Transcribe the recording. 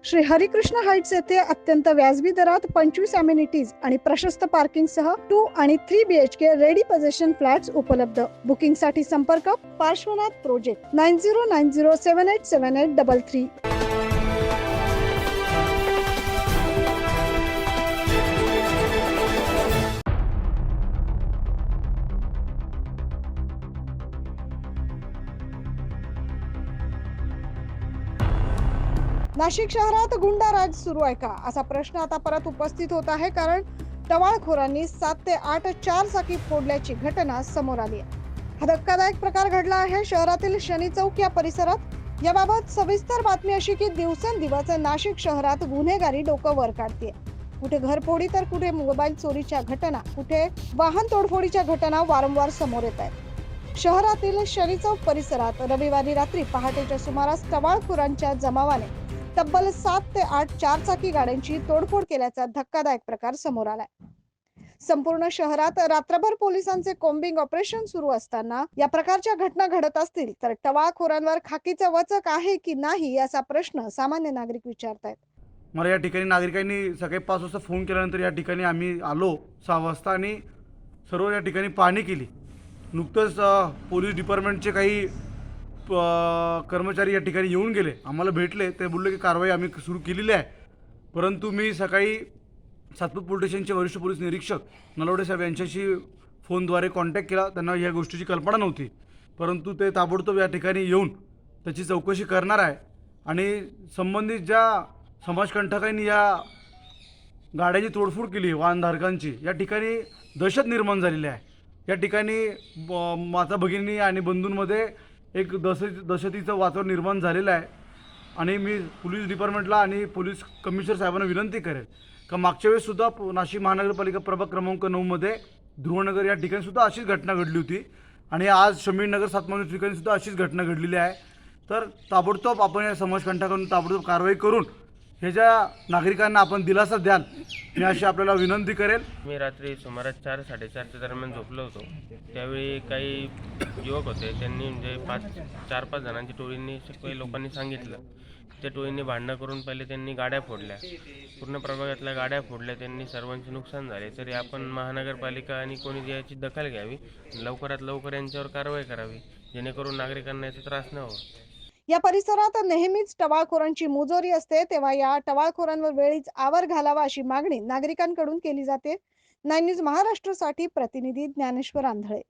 Shri Harikrishna Heights येथे अत्यंत व्याजबी दरात 25 अमेनिटीज आणि प्रशस्त पार्किंग सह 2 आणि 3 BHK रेडी पोझिशन फ्लॅट्स उपलब्ध. बुकिंग साठी संपर्क पार्श्वनाथ प्रोजेक्ट 9090787833. नाशिक शहरात गुंडाराज सुरू आहे का, असा प्रश्न आता परत उपस्थित होत आहे. कारण टवाळखोरांनी 7 ते 8 चारचाकी फोडल्याची घटना समोर आली आहे. हा धक्कादायक प्रकार घडला आहे शहरातील शनी चौक या परिसरात. याबाबत सविस्तर बातमी अशी की दिवसेंदिवस नाशिक शहरात गुन्हेगारी डोकं वर काढते. कुठे घरफोडी तर कुठे मोबाईल चोरीच्या घटना, कुठे वाहन तोडफोडीच्या घटना वारंवार समोर येत आहेत. शहरातील शनी चौक परिसरात रविवारी रात्री पहाटेच्या सुमारास टवाळखोरांच्या जमावाने तब्बल 7 ते 8 चारचाकी गाड्यांची तोडफोड केल्याचा धक्कादायक प्रकार समोर आलाय. संपूर्ण शहरात रात्रभर पोलिसांचे कोम्बिंग ऑपरेशन सुरू असताना या प्रकारच्या घटना घडत असतील तर टवाळखोरांवर खाकीचं वचक आहे की नाही असा प्रश्न सामान्य नागरिक विचारतायत. मला या ठिकाणी नागरिकांनी सकाळी 5 वाजता फोन केल्यानंतर या ठिकाणी आम्ही आलो 6 वाजता आणि सर्व या ठिकाणी पाहणी केली. नुकतंच पोलीस डिपार्टमेंटचे काही कर्मचारी या ठिकाणी येऊन गेले, आम्हाला भेटले. ते बोलले की कारवाई आम्ही सुरू केलेली आहे. परंतु मी सकाळी सातपूर पोलीस स्टेशनचे वरिष्ठ पोलीस निरीक्षक नलवडे साहेब यांच्याशी फोनद्वारे कॉन्टॅक्ट केला. त्यांना या गोष्टीची कल्पना नव्हती, परंतु ते ताबडतोब या ठिकाणी येऊन त्याची चौकशी करणार आहे. आणि संबंधित ज्या समाजकंटकांनी या गाड्याची तोडफोड केली वाहनधारकांची, या ठिकाणी दहशत निर्माण झालेली आहे. या ठिकाणी माता भगिनी आणि बंधूंमध्ये एक दहशतीचं वातावरण निर्माण झालेलं आहे. आणि मी पोलीस डिपार्टमेंटला आणि पोलीस कमिशनर साहेबांना विनंती करेन का मागच्या वेळेससुद्धा नाशिक महानगरपालिका प्रभाग क्रमांक 9 मध्ये ध्रुवनगर या ठिकाणी सुद्धा अशीच घटना घडली होती आणि आज शमीरनगर 7 माणूस ठिकाणी सुद्धा अशीच घटना घडलेली आहे. तर ताबडतोब आपण या समाजकंटकांना ताबडतोब कारवाई करून हे ज्या नागरिकांना आपण दिलासा द्याल, मी अशी आपल्याला विनंती करेल. मी रात्री सुमारे 4-4:30च्या दरम्यान झोपलो होतो. त्यावेळी काही युवक होते, त्यांनी म्हणजे 4-5 जणांची टोळींनी काही लोकांनी सांगितलं. त्या टोळींनी भांडणं करून पहिले त्यांनी गाड्या फोडल्या, पूर्ण प्रभागातल्या गाड्या फोडल्या. त्यांनी सर्वांचे नुकसान झाले. तरी आपण महानगरपालिका आणि कोणी याची दखल घ्यावी, लवकरात लवकर यांच्यावर कारवाई करावी, जेणेकरून नागरिकांना याचा त्रास न व्हावा. या परिसरात नेहमीच टवाळखोरांची मुजोरी असते, तेव्हा या टवाळखोरांवर वेळीच आवर घालावा अशी मागणी नागरिकांकडून केली जाते. 9 न्यूज महाराष्ट्रासाठी प्रतिनिधी ज्ञानेश्वर आंधळे.